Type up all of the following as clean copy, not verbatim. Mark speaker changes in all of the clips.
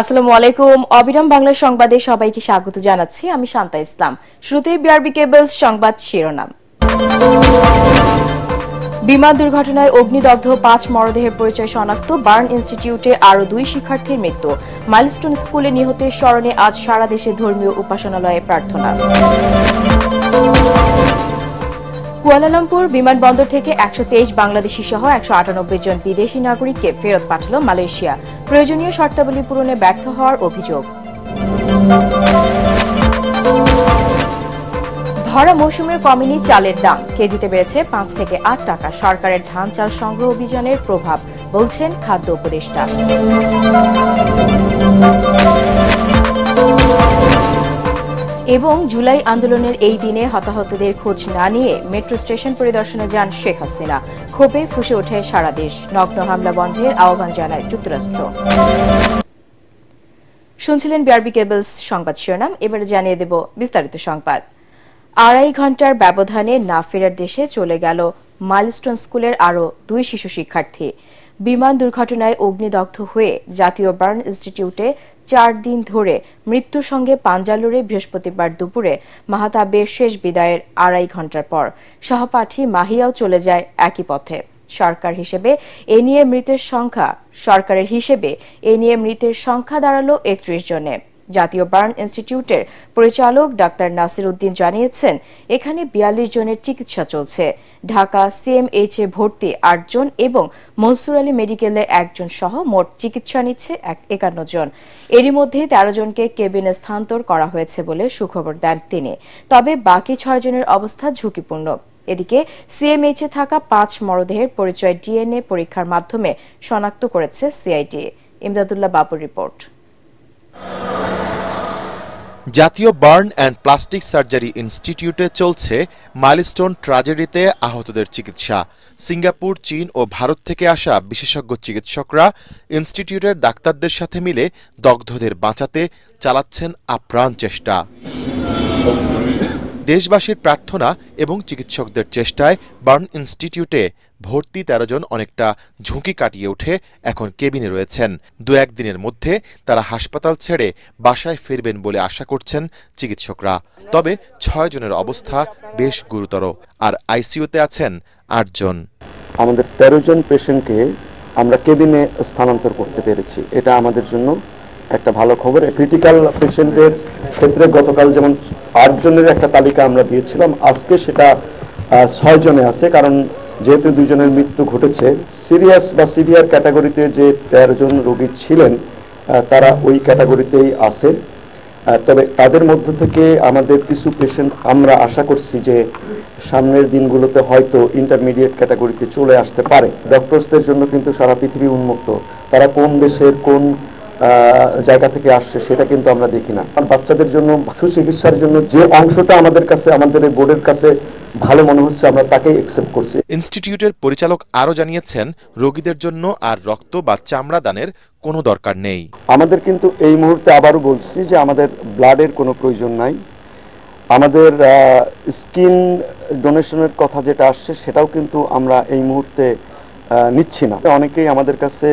Speaker 1: আসসালামু আলাইকুম। অবিরাম বাংলা সংবাদে সবাইকে স্বাগত জানাচ্ছি। আমি শান্তা ইসলাম। শুরুতেই বিআরবি কেবলস সংবাদ শিরোনাম। বিমান দুর্ঘটনায় অগ্নিদগ্ধ ৫ মরদেহের পরিচয় শনাক্ত। বার্ন ইনস্টিটিউটে আরও ২ শিক্ষার্থীর মৃত্যু। মাইলস্টোন স্কুলে নিহতের স্মরণে আজ সারা দেশে ধর্মীয় উপাসনালয়ে প্রার্থনা। কুয়ালালামপুর বিমানবন্দর থেকে ১২৩ বাংলাদেশি সহ ১৯৮ জন বিদেশি নাগরিককে ফেরত পাঠাল মালয়েশিয়া। প্রয়োজনীয় শর্তাবলী পূরণে ব্যর্থ হওয়ার অভিযোগ। ভরা মৌসুমে কমেনি চালের দাম, কেজিতে বেড়েছে ৫ থেকে ৮ টাকা। সরকারের ধান চাল সংগ্রহ অভিযানের প্রভাব, বলছেন খাদ্য উপদেষ্টা। এবং জুলাই আন্দোলনের এই দিনে হতাহতদের খোঁজ না নিয়ে মেট্রো স্টেশন পরিদর্শনে যান শেখ হাসিনা। ক্ষোভে ফুঁসে ওঠে সারা দেশ। নগ্ন হামলা বন্ধের আহ্বান জানায় যুক্তরাষ্ট্র। শুনছিলেন বিআরবি কেবলস সংবাদ শিরোনাম। এবারে জানিয়ে দেব বিস্তারিত সংবাদ। ২.৫ ঘণ্টার ব্যবধানে না ফেরার দেশে চলে গেল মাইলস্টোন স্কুলের আরও ২ শিশু শিক্ষার্থী। বিমান দুর্ঘটনায় অগ্নিদগ্ধ হয়ে জাতীয় বার্ন ইনস্টিটিউটে ৪ দিন ধরে মৃত্যুর সঙ্গে পাঞ্জা লড়ে বৃহস্পতিবার দুপুরে মাহতাবের শেষ বিদায়ের ২.৫ ঘণ্টার পর সহপাঠী মাহিয়াও চলে যায় একই পথে। সরকারের হিসেবে এ নিয়ে মৃতের সংখ্যা দাঁড়ালো ৩১ জনে। জাতীয় বার্ন ইনস্টিটিউটের পরিচালক ডাক্তার নাসির উদ্দিন জানিয়েছেন, এখানে ৪২ জনের চিকিৎসা চলছে। ঢাকা সিএমএইচ এ ভর্তি ৮ জন এবং মনসুর আলী মেডিকেলে ১ জন সহ মোট চিকিৎসা নিচ্ছে ৫১ জন। এরই মধ্যে ১৩ জনকে কেবিনে স্থানান্তর করা হয়েছে বলে সুখবর দেন তিনি। তবে বাকি ৬ জনের অবস্থা ঝুঁকিপূর্ণ। এদিকে সিএমএইচ এ থাকা ৫ মরদেহের পরিচয় ডিএনএ পরীক্ষার মাধ্যমে শনাক্ত করেছে সিআইডি। ইমদাদুল্লাহ বাবুর রিপোর্ট।
Speaker 2: জাতীয় বার্ন অ্যান্ড প্লাস্টিক সার্জারি ইনস্টিটিউটে চলছে মাইলস্টোন ট্র্যাজেডিতে আহতদের চিকিৎসা। সিঙ্গাপুর, চীন ও ভারত থেকে আসা বিশেষজ্ঞ চিকিৎসকরা ইনস্টিটিউটের ডাক্তারদের সাথে মিলে দগ্ধদের বাঁচাতে চালাচ্ছেন আপ্রাণ চেষ্টা। দেশবাসীর প্রার্থনা এবং চিকিৎসকদের চেষ্টায় বার্ন ইনস্টিটিউটে ভর্তি ১৩ জন অনেকটা ঝুঁকি কাটিয়ে উঠে এখন কেবিনে রয়েছেন। ২-১ দিনের মধ্যে তারা হাসপাতাল ছেড়ে বাসায় ফিরবেন বলে আশা করছেন চিকিৎসকরা। তবে ৬ জনের অবস্থা বেশ গুরুতর, আর আইসিইউতে আছেন ৮ জন।
Speaker 3: আমাদের ১৩ জন পেশেন্টকে আমরা কেবিনে স্থানান্তর করতে পেরেছি, এটা আমাদের জন্য একটা ভালো খবর। ক্রিটিক্যাল পেশেন্টের ক্ষেত্রে গতকাল যেমন ৮ জনের একটা তালিকা আমরা দিয়েছিলাম, আজকে সেটা ৬ জনে আছে, কারণ যেহেতু ২ জনের মৃত্যু ঘটেছে। সিরিয়াস বা সিভিয়ার ক্যাটাগরিতে যে ১৩ জন রোগী ছিলেন তারা ওই ক্যাটাগরিতেই আছে। তবে তাদের মধ্য থেকে আমাদের কিছু পেশেন্ট আমরা আশা করছি যে সামনের দিনগুলোতে হয়তো ইন্টারমিডিয়েট ক্যাটাগরিতে চলে আসতে পারে। ডক্টরসদের জন্য কিন্তু সারা পৃথিবী উন্মুক্ত, তারা কোন দেশের কোন জায়গা থেকে আসছে সেটা কিন্তু আমরা দেখি না। আর বাচ্চাদের জন্য সুচিকিৎসার জন্য যে অংশটা আমাদের কাছে, আমাদের বোর্ডের কাছে ভালো মনে হচ্ছে, আমরা তাকেই অ্যাকসেপ্ট করছি।
Speaker 2: ইনস্টিটিউটের পরিচালক আরও জানিয়েছেন, রোগীদের জন্য আর রক্ত বা চামড়া দানের কোনো দরকার নেই।
Speaker 3: আমাদের কিন্তু এই মুহূর্তে আবারও বলছি যে আমাদের ব্লাডের কোনো প্রয়োজন নাই। আমাদের স্কিন ডোনেশনের কথা যেটা আসছে সেটাও কিন্তু আমরা এই মুহূর্তে নিচ্ছি না। অনেকেই আমাদের কাছে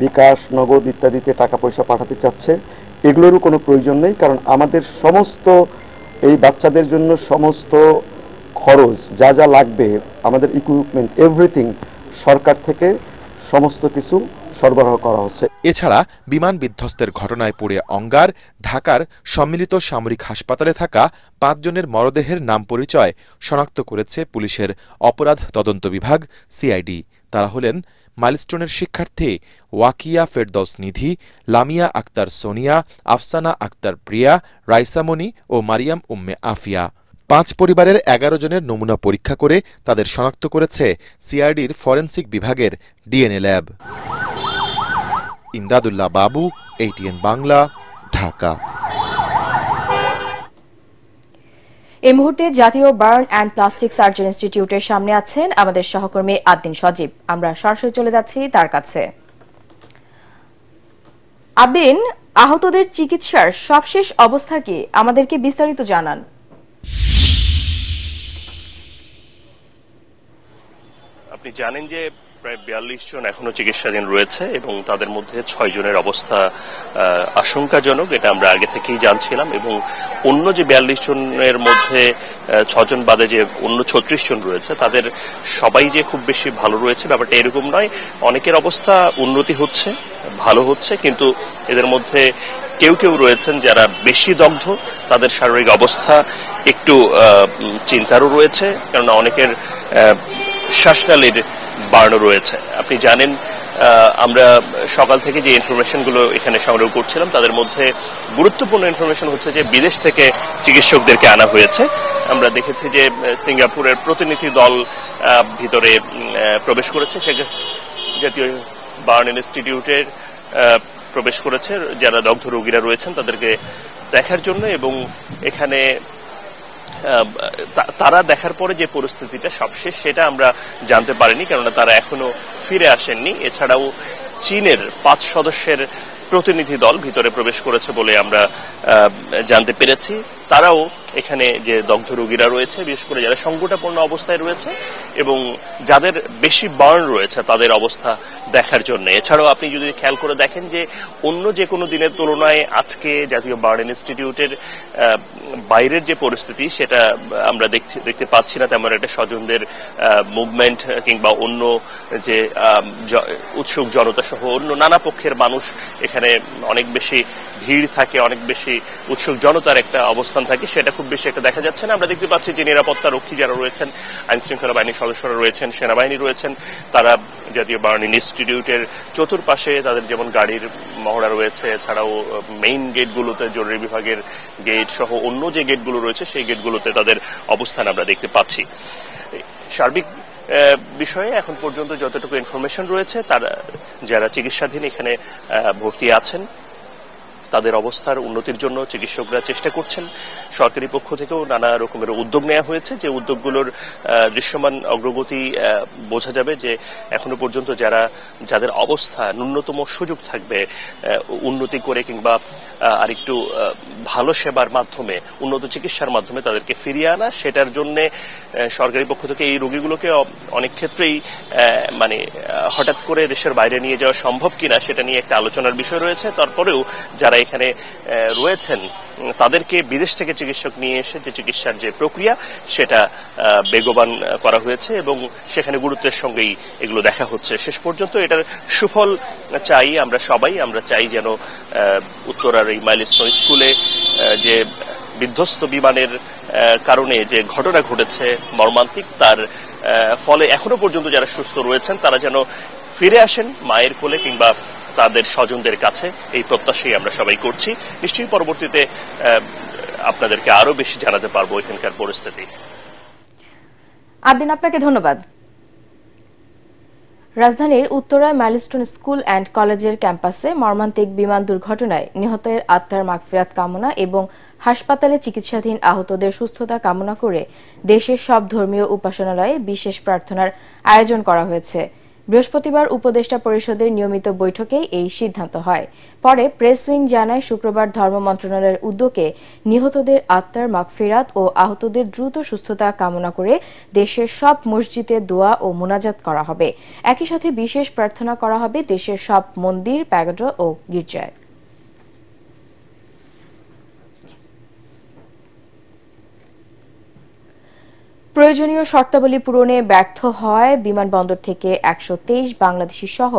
Speaker 3: বিকাশ, নগদ ইত্যাদিতে টাকা পয়সা পাঠাতে চাচ্ছে, এগুলোরও কোনো প্রয়োজন নেই, কারণ আমাদের সমস্ত এই বাচ্চাদের জন্য সমস্ত খরচ যা যা লাগবে, আমাদের ইকুইপমেন্ট, এভরিথিং সরকার থেকে সমস্ত কিছু সরবরাহ করা হচ্ছে।
Speaker 2: এছাড়া বিমান বিধ্বস্তের ঘটনায় পুড়ে অঙ্গার ঢাকার সম্মিলিত সামরিক হাসপাতালে থাকা ৫ জনের মরদেহের নাম পরিচয় শনাক্ত করেছে পুলিশের অপরাধ তদন্ত বিভাগ সিআইডি। তারা হলেন মাইলস্টোনের শিক্ষার্থী ওয়াকিয়া ফেরদৌস নিধি, লামিয়া আক্তার সোনিয়া, আফসানা আক্তার প্রিয়া, রাইসামণি ও মারিয়াম উম্মে আফিয়া। ৫ পরিবারের ১১ জনের নমুনা পরীক্ষা করে তাদের শনাক্ত করেছে সিআইডির ফরেনসিক বিভাগের ডিএনএ ল্যাব। ইমদাদুল্লাহ বাবু, ATN বাংলা, ঢাকা।
Speaker 1: এই মুহূর্তে জাতীয় বার্ন অ্যান্ড প্লাস্টিক সার্জারি ইনস্টিটিউটের সামনে আছেন আমাদের সহকর্মী আদ্দিন সজীব। আমরা সরাসরি চলে যাচ্ছি তার কাছে। আদ্দিন, আহতদের চিকিৎসার সবশেষ অবস্থা কি, আমাদেরকে বিস্তারিত জানান।
Speaker 4: আপনি জানেন যে প্রায় 42 জন এখনো চিকিৎসাধীন রয়েছে এবং তাদের মধ্যে 6 জনের অবস্থা আশঙ্কাজনক, এটা আমরা আগে থেকেই জানছিলাম। এবং অন্য যে 42 জনের মধ্যে 6 জন বাদে যে অন্য 36 জন রয়েছে তাদের সবাই যে খুব বেশি ভালো রয়েছে ব্যাপারটা এরকম নয়। অনেকের অবস্থা উন্নতি হচ্ছে, ভালো হচ্ছে, কিন্তু এদের মধ্যে কেউ কেউ রয়েছেন যারা বেশি দগ্ধ, তাদের শারীরিক অবস্থা একটু চিন্তারও রয়েছে, কেননা অনেকের শ্বাসনালীর বাড়ানো রয়েছে। আপনি জানেন আমরা সকাল থেকে যে ইনফরমেশনগুলো এখানে সংগ্রহ করছিলাম তাদের মধ্যে গুরুত্বপূর্ণ ইনফরমেশন হচ্ছে যে বিদেশ থেকে চিকিৎসকদেরকে আনা হয়েছে। আমরা দেখেছি যে সিঙ্গাপুরের প্রতিনিধি দল ভিতরে প্রবেশ করেছে, জাতীয় বার্ন ইনস্টিটিউটের প্রবেশ করেছে যারা দগ্ধ রোগীরা রয়েছেন তাদেরকে দেখার জন্য। এবং এখানে তারা দেখার পরে যে পরিস্থিতিটা সবশেষ সেটা আমরা জানতে পারিনি, কেননা তারা এখনো ফিরে আসেননি। এছাড়াও চীনের 5 সদস্যের প্রতিনিধি দল ভিতরে প্রবেশ করেছে বলে আমরা জানতে পেরেছি। তারাও এখানে যে দগ্ধ রোগীরা রয়েছে, বিশেষ করে যারা সংকটাপন্ন অবস্থায় রয়েছে এবং যাদের বেশি বার্ন রয়েছে তাদের অবস্থা দেখার জন্য। এছাড়াও আপনি যদি খেয়াল করে দেখেন যে অন্য যে কোনো দিনের তুলনায় আজকে জাতীয় বার্ন ইনস্টিটিউটের বাইরের যে পরিস্থিতি সেটা আমরা দেখতে পাচ্ছি না তেমন একটা স্বজনদের মুভমেন্ট কিংবা অন্য যে উৎসুক জনতা সহ অন্য নানা পক্ষের মানুষ এখানে অনেক বেশি ভিড় থাকে, অনেক বেশি উৎসুক জনতার একটা অবস্থান থাকে, সেটা খুব বেশি একটা দেখা যাচ্ছে না। আমরা দেখতে পাচ্ছি যে নিরাপত্তা রক্ষী যারা রয়েছেন, আইন শৃঙ্খলা বাহিনীর সদস্যরা রয়েছেন, সেনাবাহিনী রয়েছেন, তারা জাতীয় বার্ন ইনস্টিটিউটের চতুর্পাশে তাদের যেমন গাড়ির মহড়া রয়েছে, এছাড়াও মেইন গেটগুলোতে জরুরি বিভাগের গেট সহ অন্য যে গেটগুলো রয়েছে সেই গেটগুলোতে তাদের অবস্থান আমরা দেখতে পাচ্ছি। সার্বিক বিষয়ে এখন পর্যন্ত যতটুকু ইনফরমেশন রয়েছে তারা যারা চিকিৎসাধীন এখানে ভর্তি আছেন তাদের অবস্থার উন্নতির জন্য চিকিৎসকরা চেষ্টা করছেন। সরকারি পক্ষ থেকেও নানা রকমের উদ্যোগ নেওয়া হয়েছে, যে উদ্যোগগুলোর দৃশ্যমান অগ্রগতি বোঝা যাবে যে এখনো পর্যন্ত যাদের অবস্থা ন্যূনতম সুযোগ থাকবে উন্নতি করে কিংবা আরেকটু ভালো সেবার মাধ্যমে, উন্নত চিকিৎসার মাধ্যমে তাদেরকে ফিরিয়ে আনা, সেটার জন্য সরকারি পক্ষ থেকে এই রোগীগুলোকে অনেক ক্ষেত্রেই মানে হঠাৎ করে দেশের বাইরে নিয়ে যাওয়া সম্ভব কিনা সেটা নিয়ে একটা আলোচনার বিষয় রয়েছে। তারপরেও যারা এখানে রয়েছেন তাদেরকে বিদেশ থেকে চিকিৎসক নিয়ে এসে যে চিকিৎসার যে প্রক্রিয়া সেটা বেগবান করা হয়েছে এবং সেখানে গুরুত্বের সঙ্গেই এগুলো দেখা হচ্ছে। শেষ পর্যন্ত এটার সুফল চাই আমরা সবাই। আমরা চাই যেন উত্তরার এই মাইলস্টোন স্কুলে যে বিধ্বস্ত বিমানের কারণে যে ঘটনা ঘটেছে মর্মান্তিক, তার ফলে এখনো পর্যন্ত যারা সুস্থ রয়েছেন তারা যেন ফিরে আসেন মায়ের কোলে কিংবা তাদের স্বজনদের কাছে, এই প্রত্যাশাই আমরা সবাই করছি। নিশ্চয়ই পরবর্তীতে আপনাদেরকে আরো বেশি জানাতে পারবো এখানকার পরিস্থিতি।
Speaker 1: আদিন, আপনাকে ধন্যবাদ। রাজধানীর উত্তরায় মাইলস্টোন স্কুল অ্যান্ড কলেজের ক্যাম্পাসে মর্মান্তিক বিমান দুর্ঘটনায় নিহতের আত্মার মাগফিরাত কামনা এবং হাসপাতালে চিকিৎসাধীন আহতদের সুস্থতা কামনা করে দেশের সব ধর্মীয় উপাসনালয়ে বিশেষ প্রার্থনার আয়োজন করা হয়েছে। বৃহস্পতিবার উপদেষ্টা পরিষদের নিয়মিত বৈঠকে এই সিদ্ধান্ত হয়। পরে প্রেস উইং জানায় শুক্রবার ধর্ম মন্ত্রণালয়ের উদ্যোগে নিহতদের আত্মার মাগফিরাত ও আহতদের দ্রুত সুস্থতা কামনা করে দেশের সব মসজিদে দোয়া ও মুনাজাত করা হবে। একই সাথে বিশেষ প্রার্থনা করা হবে দেশের সব মন্দির, প্যাগোডা ও গির্জায়। প্রয়োজনীয় শর্তাবলী পূরণে ব্যর্থ হয় বিমানবন্দর থেকে 123 বাংলাদেশি সহ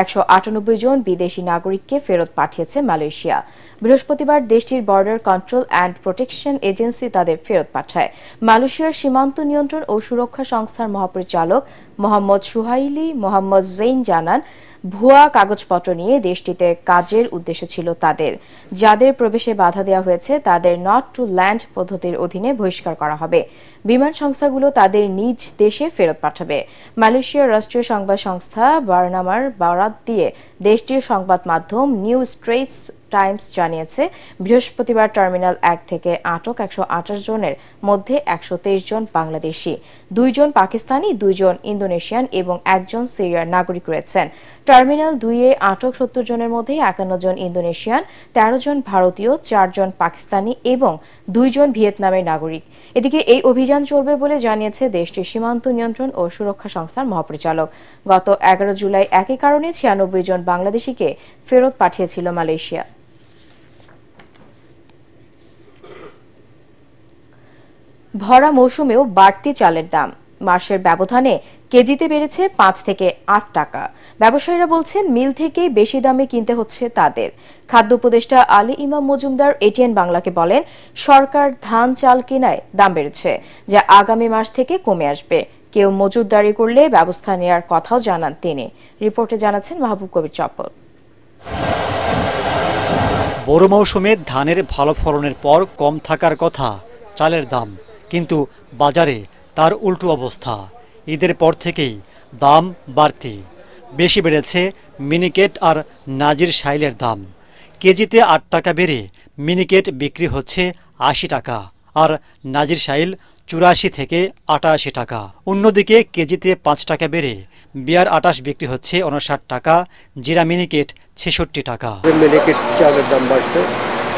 Speaker 1: 198 জন বিদেশি নাগরিককে ফেরত পাঠিয়েছে মালয়েশিয়া। বৃহস্পতিবার দেশটির border control and protection agency তাদের ফেরত পাঠায়। মালয়েশিয়ার সীমান্ত নিয়ন্ত্রণ ও সুরক্ষা সংস্থার মহাপরিচালক মোহাম্মদ সুহাইলি মোহাম্মদ জৈন জানান, ভুয়া কাগজপত্র নিয়ে দেশটিতে কাজের উদ্দেশ্য ছিল তাদের। যাদের প্রবেশে বাধা দেওয়া হয়েছে তাদের নট টু ল্যান্ড পদ্ধতির অধীনে বহিষ্কার করা হবে। বিমান সংস্থাগুলো তাদের নিজ দেশে ফেরত পাঠাবে। মালয়েশিয়ার রাষ্ট্রীয় সংবাদ সংস্থা বার্নামার বরাত দিয়ে দেশটির সংবাদ মাধ্যম নিউ স্ট্রেটস টাইমস জানিয়েছে, বৃহস্পতিবার টার্মিনাল 1 থেকে আটক 128 জনের মধ্যে 123 জন বাংলাদেশি, 2 জন পাকিস্তানি, 2 জন ইন্দোনেশিয়ান এবং 1 জন সিরিয়ার নাগরিক রয়েছেন। টার্মিনাল 2-এ আটক 70 জনের মধ্যে 51 জন ইন্দোনেশিয়ান, 13 জন ভারতীয়, 4 জন পাকিস্তানি এবং 2 জন ভিয়েতনামের নাগরিক। এদিকে এই অভিযান চলবে বলে জানিয়েছে দেশটির সীমান্ত নিয়ন্ত্রণ ও সুরক্ষা সংস্থার মহাপরিচালক। গত 11 জুলাই একই কারণে 96 জন বাংলাদেশিকে ফেরত পাঠিয়েছিল মালয়েশিয়া। ভরা মৌসুমেও বাড়তি চালের দাম, মাসের ব্যবধানে কেজিতে বেড়েছে 5 থেকে 8 টাকা। ব্যবসায়ীরা বলছেন মিল থেকেই বেশি দামে কিনতে হচ্ছে তাদের। খাদ্য উপদেষ্টা আলী ইমাম মজুমদার এটিএন বাংলাকে বলেন, সরকার ধান চাল কেনায় দাম বেড়েছে, যা আগামী মাস থেকে কমে আসবে। কেউ মজুতদারি করলে ব্যবস্থা নেওয়ার কথাও জানান তিনি। রিপোর্টে জানাচ্ছেন মাহবুব কবির চপ্পল।
Speaker 5: বড় মৌসুমে ধানের ভালো ফলনের পর কম থাকার কথা চালের দাম, কিন্তু বাজারে তার উল্টো অবস্থা। ঈদের পর থেকেই দাম বাড়তি। বেশি বেড়েছে মিনিকেট আর নাজির শাইলের দাম। কেজিতে 8 টাকা বেড়ে মিনিকেট বিক্রি হচ্ছে 80 টাকা আর নাজির শাইল 84 থেকে 88 টাকা। অন্যদিকে কেজিতে 5 টাকা বেড়ে বিয়ার 28 বিক্রি হচ্ছে 59 টাকা, জিরা মিনিকেট 66 টাকা।
Speaker 6: মিনিকেট চালের দাম বাড়ছে,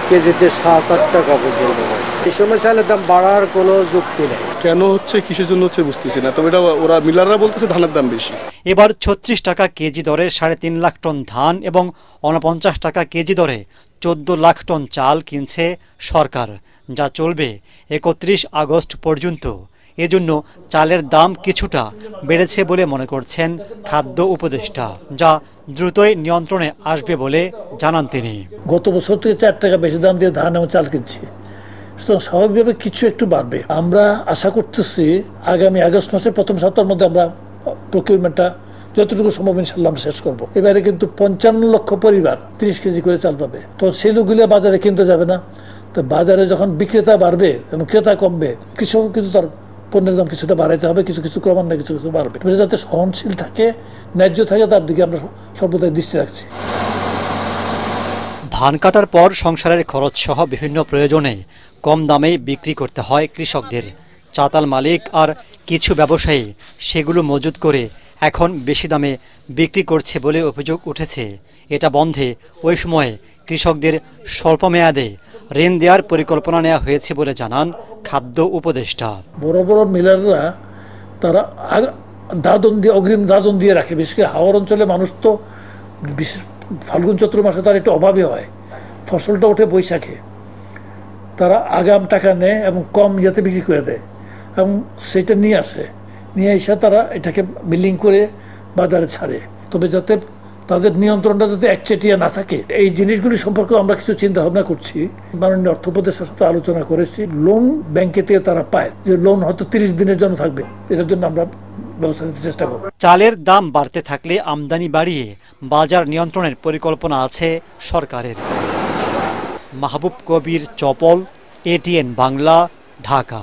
Speaker 6: কেজিতে 7-8 টাকা পর্যন্ত বাড়ছে। এই সময় চালের দাম বাড়ার কোনো যুক্তি নেই।
Speaker 7: কেন হচ্ছে, কিসের জন্য হচ্ছে বুঝতেছি না, তবে এটা ওরা মিলাররা বলতেছে ধানের দাম বেশি।
Speaker 5: এবার 36 টাকা কেজি দরে 3.5 লাখ টন ধান এবং 49 টাকা কেজি দরে 14 লাখ টন চাল কিনছে সরকার, যা চলবে 31 আগস্ট পর্যন্ত। এজন্য চালের দাম কিছুটা বেড়েছে বলে মনে করছেন খাদ্য উপদেষ্টা, যা দ্রুতই নিয়ন্ত্রণে আসবে বলে জানান তিনি।
Speaker 8: গত বছর থেকে 4 টাকা বেশি দাম দিয়ে ধান এবং চাল কিনছি, সুতরাং স্বাভাবিকভাবে কিছু একটু বাড়বে। আমরা আশা করতেছি আগামী আগস্ট মাসের প্রথম সপ্তাহের মধ্যে আমরা প্রকিউরমেন্টটা যতটুকু সম্ভব ইনশাল্লাহ আমরা শেষ করবো। এবারে কিন্তু 55 লক্ষ পরিবার 30 কেজি করে চাল পাবে। তো সেই লোকগুলো বাজারে কিনতে যাবে না, তো বাজারে যখন বিক্রেতা বাড়বে এবং ক্রেতা কমবে, কৃষক কিন্তু তার পণ্যের দাম কিছুটা বাড়াইতে হবে, কিছু কিছু ক্রমান্বয়ে কিছু কিছু বাড়বে। যাতে সহনশীল থাকে, ন্যায্য থাকে, তার দিকে আমরা সর্বদাই দৃষ্টি রাখছি।
Speaker 5: ধান কাটার পর সংসারের খরচ সহ বিভিন্ন প্রয়োজনে কম দামে বিক্রি করতে হয় কৃষকদের। চাতাল মালিক আর কিছু ব্যবসায়ী সেগুলো মজুত করে এখন বেশি দামে বিক্রি করছে বলে অভিযোগ উঠেছে। এটা বন্ধে ওই সময়ে কৃষকদের স্বল্প মেয়াদে ঋণ দেওয়ার পরিকল্পনা নেওয়া হয়েছে বলে জানান খাদ্য উপদেষ্টা।
Speaker 8: বড় বড় মিলাররা তারা দাদন দিয়ে, অগ্রিম দাদন দিয়ে রাখে। বিশেষ করে হাওড় অঞ্চলে মানুষ তো ফাল্গুন চৈত্র মাসে তার একটু অভাবই হয়, ফসলটা ওঠে বৈশাখে। তারা আগাম টাকা নেয় এবং কম ইয়েতে বিক্রি করে দেয় এবং সেটা নিয়ে আসে, নিয়ে এসে তারা এটাকে মিলিং করে বাজারে ছাড়ে। তবে যাতে তাদের নিয়ন্ত্রণটা যাতে একচেটিয়া না থাকে, এই জিনিসগুলি সম্পর্কে আমরা কিছু চিন্তা ভাবনা করছি। মাননীয় অর্থ উপদেষ্টার সাথে আলোচনা করেছি। লোন ব্যাংকে থেকে তারা পায়, যে লোন হয়তো 30 দিনের জন্য থাকবে, এটার জন্য আমরা ব্যবস্থা নিতে চেষ্টা করব।
Speaker 5: চালের দাম বাড়তে থাকলে আমদানি বাড়িয়ে বাজার নিয়ন্ত্রণের পরিকল্পনা আছে সরকারের। মাহবুব কবির চপল, এটিএন বাংলা, ঢাকা।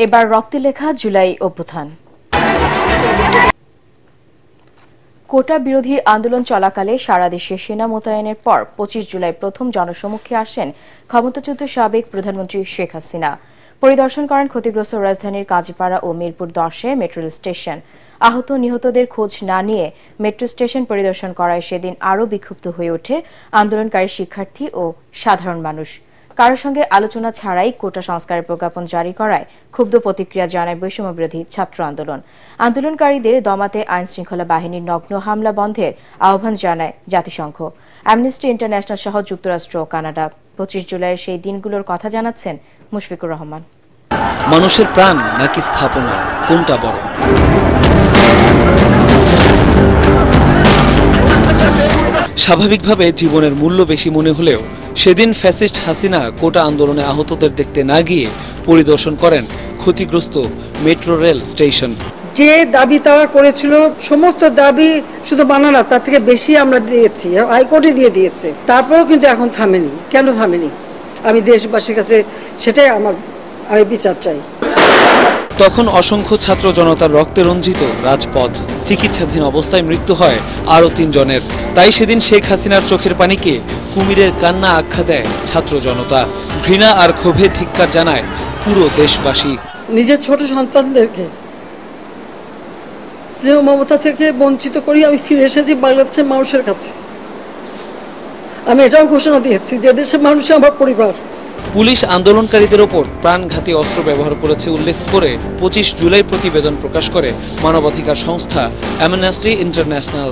Speaker 1: এবার রক্তে লেখা জুলাই অভ্যুত্থান। কোটা বিরোধী আন্দোলন চলাকালে সারা দেশে সেনা মোতায়েনের পর 25 জুলাই প্রথম জনসমক্ষে আসেন ক্ষমতাচ্যুত সাবেক প্রধানমন্ত্রী শেখ হাসিনা। পরিদর্শন করেন ক্ষতিগ্রস্ত রাজধানীর কাজীপাড়া ও মিরপুর 10-এর মেট্রো রেল স্টেশন। আহত নিহতদের খোঁজ না নিয়ে মেট্রো স্টেশন পরিদর্শন করায় সেদিন আরও বিক্ষুব্ধ হয়ে ওঠে আন্দোলনকারী শিক্ষার্থী ও সাধারণ মানুষ। কারোর সঙ্গে আলোচনা ছাড়াই কোটা সংস্কারের প্রজ্ঞাপন জারি করায় ক্ষুব্ধ প্রতিক্রিয়া জানায় বৈষম্য বিরোধী ছাত্র আন্দোলন। আন্দোলনকারীদের দমাতে আইন শৃঙ্খলা বাহিনীর নগ্ন হামলা বন্ধের আহ্বান জানায় জাতিসংঘ, অ্যামনেস্টি ইন্টারন্যাশনাল সহ যুক্তরাষ্ট্র ও কানাডা। 25 জুলাইয়ের সেই দিনগুলোর কথা জানাচ্ছেন মুশফিকুর রহমান।
Speaker 9: মানুষের প্রাণ নাকি স্থাপনা, কোনটা বড়? স্বাভাবিকভাবে জীবনের মূল্য বেশি মনে হলেও সেদিন ফ্যাসিস্ট হাসিনা কোটা আন্দোলনে আহতদের দেখতে না গিয়ে পরিদর্শন করেন ক্ষতিগ্রস্ত মেট্রো রেল স্টেশন।
Speaker 10: যে দাবি তারা করেছিল, সমস্ত দাবি শুধু মানা না, তার থেকে বেশি আমরা দিয়েছি, হাইকোর্টে দিয়ে দিয়েছে। তারপরেও কিন্তু এখন থামেনি। কেন থামেনি? আমি দেশবাসীর কাছে সেটাই আমি বিচার চাই।
Speaker 9: তখন অসংখ্য ছাত্র জনতার রক্তে রঞ্জিত রাজপথ। চিকিৎসাধীন অবস্থায় মৃত্যু হয় আরও 3 জনের। তাই সেদিন শেখ হাসিনার চোখের পানিকে কুমিরের কান্না আখ্যা দেয় ছাত্র জনতা। ঘৃণা আর ক্ষোভে ধিক্কার জানায় পুরো দেশবাসী।
Speaker 10: নিজের ছোট সন্তানদেরকে স্নেহ মমতা থেকে বঞ্চিত করি আমি ফিরে এসেছি বাংলাদেশের মানুষের কাছে। আমি এটাও ঘোষণা দিয়েছি যে দেশের মানুষ আমার পরিবার।
Speaker 9: পুলিশ আন্দোলনকারীদের ওপর প্রাণঘাতী অস্ত্র ব্যবহার করেছে উল্লেখ করে 25 জুলাই প্রতিবেদন প্রকাশ করে মানবাধিকার সংস্থা অ্যামনেস্টি ইন্টারন্যাশনাল।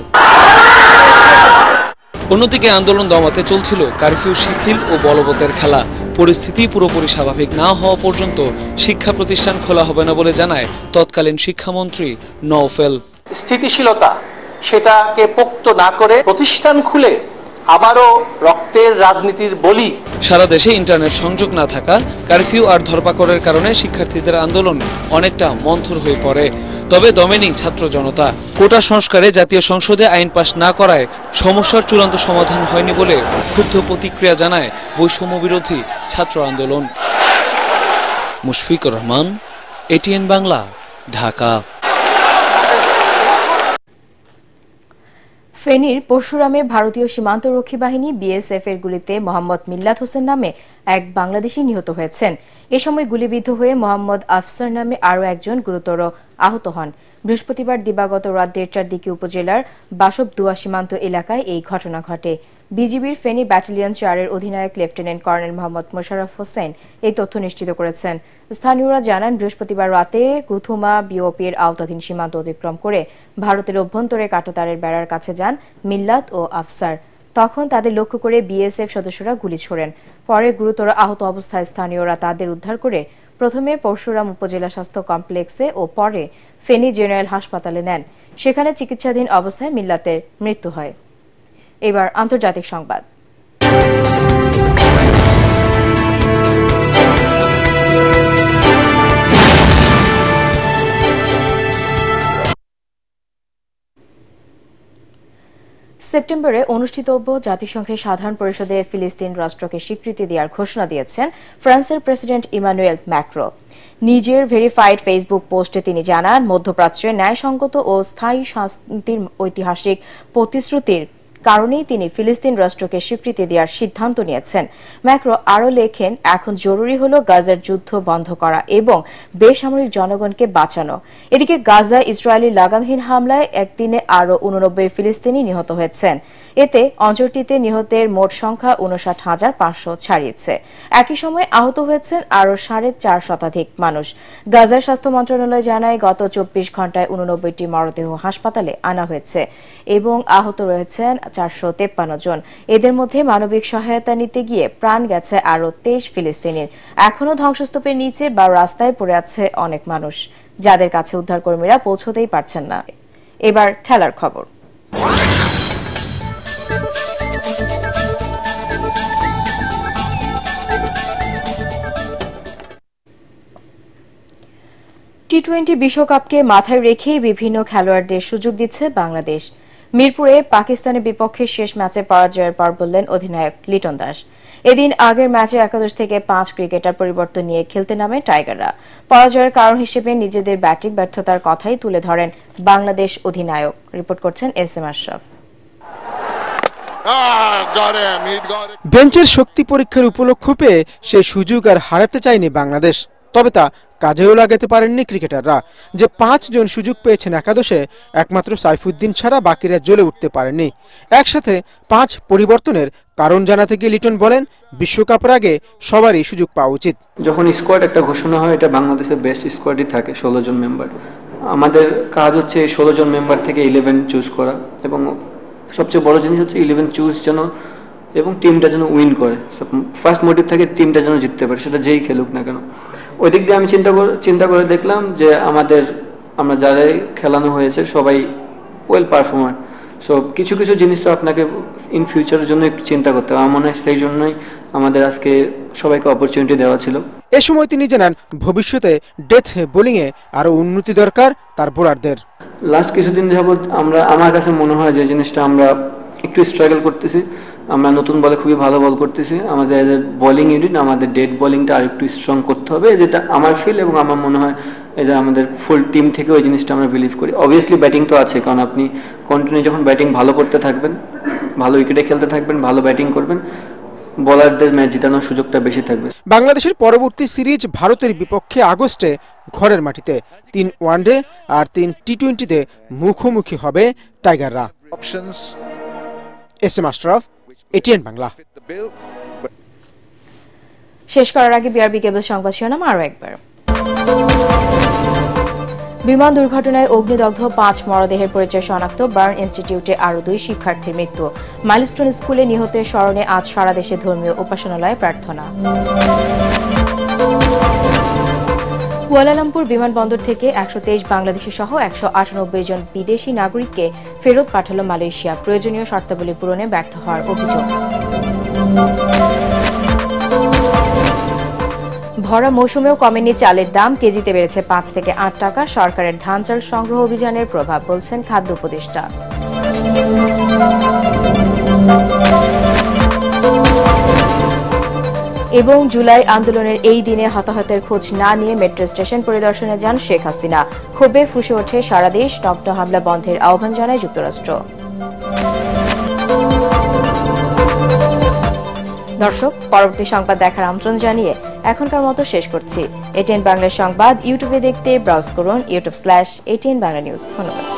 Speaker 9: অন্যদিকে আন্দোলন দমাতে চলছিল কারফিউ শিথিল ও বলবতের খেলা। পরিস্থিতি পুরোপুরি স্বাভাবিক না হওয়া পর্যন্ত শিক্ষা প্রতিষ্ঠান খোলা হবে না বলে জানায় তৎকালীন শিক্ষামন্ত্রী নওফেল।
Speaker 11: স্থিতিশীলতা সেটাকে পোক্ত না করে প্রতিষ্ঠান খুলে আবারও রক্তের রাজনীতির বলি।
Speaker 9: সারা দেশে ইন্টারনেট সংযোগ না থাকা, কারফিউ আর ধরপাকড়ের কারণে শিক্ষার্থীদের আন্দোলন অনেকটা মন্থর হয়ে পড়ে। তবে দমেনি ছাত্র জনতা। কোটা সংস্কারে জাতীয় সংসদে আইন পাশ না করায় সমস্যার চূড়ান্ত সমাধান হয়নি বলে ক্ষুব্ধ প্রতিক্রিয়া জানায় বৈষম্য বিরোধী ছাত্র আন্দোলন। মুশফিকুর রহমান, এটিএন বাংলা, ঢাকা।
Speaker 1: ফেনীর পরশুরামে ভারতীয় সীমান্তরক্ষী বাহিনী বিএসএফ এর গুলিতে মোহাম্মদ মিল্লাত হোসেন নামে এক বাংলাদেশি নিহত হয়েছেন। এ সময় গুলিবিদ্ধ হয়ে মোহাম্মদ আফসার নামে আরও একজন গুরুতর আহত হন। বৃহস্পতিবার দিবাগত রাত 1:30টার দিকে উপজেলার বাসবদুয়া সীমান্ত এলাকায় এই ঘটনা ঘটে। বিজিবির ফেনী ব্যাটালিয়ন 4-এর অধিনায়ক লেফটেন্যান্ট কর্নেল মোহাম্মদ মোশাররফ হোসেন এই তথ্য নিশ্চিত করেছেন। স্থানীয়রা জানান, বৃহস্পতিবার রাতে গুথুমা বিওপির আওতাধীন সীমান্ত অতিক্রম করে ভারতের অভ্যন্তরে কাঁটাতারের বেড়ার কাছে যান মিল্লাত ও আফসার। তখন তাদের লক্ষ্য করে বিএসএফ সদস্যরা গুলি ছোড়েন। পরে গুরুতর আহত অবস্থায় স্থানীয়রা তাদের উদ্ধার করে প্রথমে পরশুরাম উপজেলা স্বাস্থ্য কমপ্লেক্সে ও পরে ফেনী জেনারেল হাসপাতালে নেন। সেখানে চিকিৎসাধীন অবস্থায় মিল্লাতের মৃত্যু হয়। এবার আন্তর্জাতিক সংবাদ। সেপ্টেম্বরে অনুষ্ঠিতব্য জাতিসংঘের সাধারণ পরিষদে ফিলিস্তিন রাষ্ট্রকে স্বীকৃতি দেওয়ার ঘোষণা দিয়েছেন ফ্রান্সের প্রেসিডেন্ট ইমানুয়েল ম্যাক্রো। নিজের ভেরিফাইড ফেসবুক পোস্টে তিনি জানান, মধ্যপ্রাচ্যে ন্যায়সঙ্গত ও স্থায়ী শান্তির ঐতিহাসিক প্রতিশ্রুতির কারণেই তিনি ফিলিস্তিন রাষ্ট্রকে স্বীকৃতি দেওয়ার সিদ্ধান্ত নিয়েছেন। ম্যাক্রো আরও লেখেন, এখন জরুরি হল গাজার যুদ্ধ বন্ধ করা এবং বেসামরিক জনগণকে বাঁচানো। এদিকে গাজা ইসরায়েলি লাগামহীন হামলায় একদিনে আরও 89 ফিলিস্তিনি নিহত হয়েছেন। এতে অঞ্চলটিতে নিহতের মোট সংখ্যা 59,500 ছাড়িয়েছে। একই সময় আহত হয়েছেন আরও 4.5 শতাধিক মানুষ। গাজার স্বাস্থ্য মন্ত্রণালয় জানায়, গত 24 ঘণ্টায় 89টি মরদেহ হাসপাতালে আনা হয়েছে এবং আহত রয়েছেন 453 জন। এদের মধ্যে মানবিক সহায়তা নিতে গিয়ে প্রাণ গেছে আরও 23 ফিলিস্তিনির। এখনও ধ্বংসস্তূপের নিচে বা রাস্তায় পড়ে আছে অনেক মানুষ, যাদের কাছে উদ্ধারকর্মীরা পৌঁছতেই পারছেন না। এবার খেলার খবর। টি-20 বিশ্বকাপকে মাথায় রেখে বিভিন্ন খেলোয়াড়দের সুযোগ দিচ্ছে বাংলাদেশ। মিরপুরে পাকিস্তানের বিপক্ষে শেষ ম্যাচে পরাজয়ের পর বললেন অধিনায়ক লিটন দাস, এদিন আগের ম্যাচে একাদশ থেকে 5 ক্রিকেটার পরিবর্তন নিয়ে খেলতে নামে টাইগাররা। পরাজয়ের কারণ হিসেবে নিজেদের ব্যাটিং ব্যর্থতার কথাই তুলে ধরেন বাংলাদেশ অধিনায়ক। রিপোর্ট করছেন এস এম আশরাফ।
Speaker 12: বেঞ্চের শক্তি পরীক্ষার উপলক্ষ পেয়ে সেই সুযোগ আর হারাতে চায়নি বাংলাদেশ। তবে তা কাজেও লাগাতে পারেননি ক্রিকেটাররা। যে 5 জন সুযোগ পেয়েছেন একাদশে, একমাত্র সাইফুদ্দিন ছাড়া বাকিরা জ্বলে উঠতে পারেননি। একসাথে 5 পরিবর্তনের কারণ জানাতে গিয়ে লিটন বলেন, বিশ্বকাপের আগে সবারই সুযোগ পাওয়া উচিত।
Speaker 13: যখন স্কোয়াড একটা ঘোষণা হয়, এটা বাংলাদেশের বেস্ট স্কোয়াডই থাকে, 16 জন মেম্বার। আমাদের কাজ হচ্ছে 16 জন মেম্বার থেকে 11 চুজ করা, এবং সবচেয়ে বড় জিনিস হচ্ছে 11 চুজ যেন এবং টিমটা যেন উইন করে। ফার্স্ট মোটিভ থাকে টিমটা যেন জিততে পারে, সেটা যেই খেলুক না কেন। ওই দিক দিয়ে আমি চিন্তা করে দেখলাম যে আমরা যারাই খেলানো হয়েছে সবাই ওয়েল পারফর্মার। সো কিছু কিছু জিনিস তো আপনাকে ইন ফিউচারের জন্য একটু চিন্তা করতে হবে। আমার মনে হয় সেই জন্যই আমাদের আজকে সবাইকে অপরচুনিটি দেওয়া ছিল।
Speaker 12: এ সময় তিনি জানান, ভবিষ্যতে ডেথ বোলিংয়ে আরও উন্নতি দরকার তার বোলারদের।
Speaker 13: লাস্ট কিছুদিন যাবৎ আমার কাছে মনে হয় যে জিনিসটা আমরা একটু স্ট্রাগল করতেছি, আমরা নতুন বলে খুবই ভালো বল করতেছি। আমাদের বোলিং ইউনিট, আমাদের ডেড বোলিংটা আরেকটু স্ট্রং করতে হবে, যেটা আমার ফিল এবং আমার মনে হয় এই যে আমাদের ফুল টিম থেকে ওই জিনিসটা আমরা বিলিভ করি। অবভিয়াসলি ব্যাটিং তো আছে, কারণ আপনি কন্টিনিউ যখন ব্যাটিং ভালো করতে থাকবেন, ভালো উইকেটে খেলতে থাকবেন, ভালো ব্যাটিং করবেন, বোলারদের ম্যাচ জেতানোর সুযোগটা বেশি থাকবে।
Speaker 12: বাংলাদেশের পরবর্তী সিরিজ ভারতের বিপক্ষে আগস্টে ঘরের মাটিতে 3 ওয়ানডে আর 3 টি20তে মুখোমুখি হবে টাইগাররা। S M Ashraf, ATN Bangla.
Speaker 1: শেষ করার আগে বিআরবি কেবল সংবাদ শিরোনাম আরো একবার। বিমান দুর্ঘটনায় অগ্নিদগ্ধ 5 মরদেহের পরিচয় শনাক্ত, বার্ন ইনস্টিটিউটে আরও 2 শিক্ষার্থীর মৃত্যু। মাইলস্টোন স্কুলে নিহতের স্মরণে আজ সারা দেশে ধর্মীয় উপাসনালয়ে প্রার্থনা। কুয়ালালামপুর বিমানবন্দর থেকে 123 বাংলাদেশি সহ 198 জন বিদেশি নাগরিককে ফেরত পাঠালো মালয়েশিয়া, প্রয়োজনীয় শর্তাবলী পূরণে ব্যর্থ হওয়ার অভিযোগ। ভরা মৌসুমেও কমেনি চালের দাম, কেজিতে বেড়েছে 5 থেকে 8 টাকা। সরকারের ধান চাল সংগ্রহ অভিযানের প্রভাব বলছেন খাদ্য উপদেষ্টা। এবং জুলাই আন্দোলনের এই দিনে হতাহতের খোঁজ না নিয়ে মেট্রো স্টেশন পরিদর্শনে যান শেখ হাসিনা। ক্ষোভে ফুঁসে ওঠে সারা দেশ, নগ্ন হামলা বন্ধের আহ্বান জানায় যুক্তরাষ্ট্র। দর্শক, পরবর্তী সংবাদ দেখার আমন্ত্রণ জানিয়ে এখনকার মতো শেষ করছি। এটিএন বাংলার সংবাদ ইউটিউবে দেখতে ব্রাউজ করুন youtube/ATN Bangla News। ধন্যবাদ।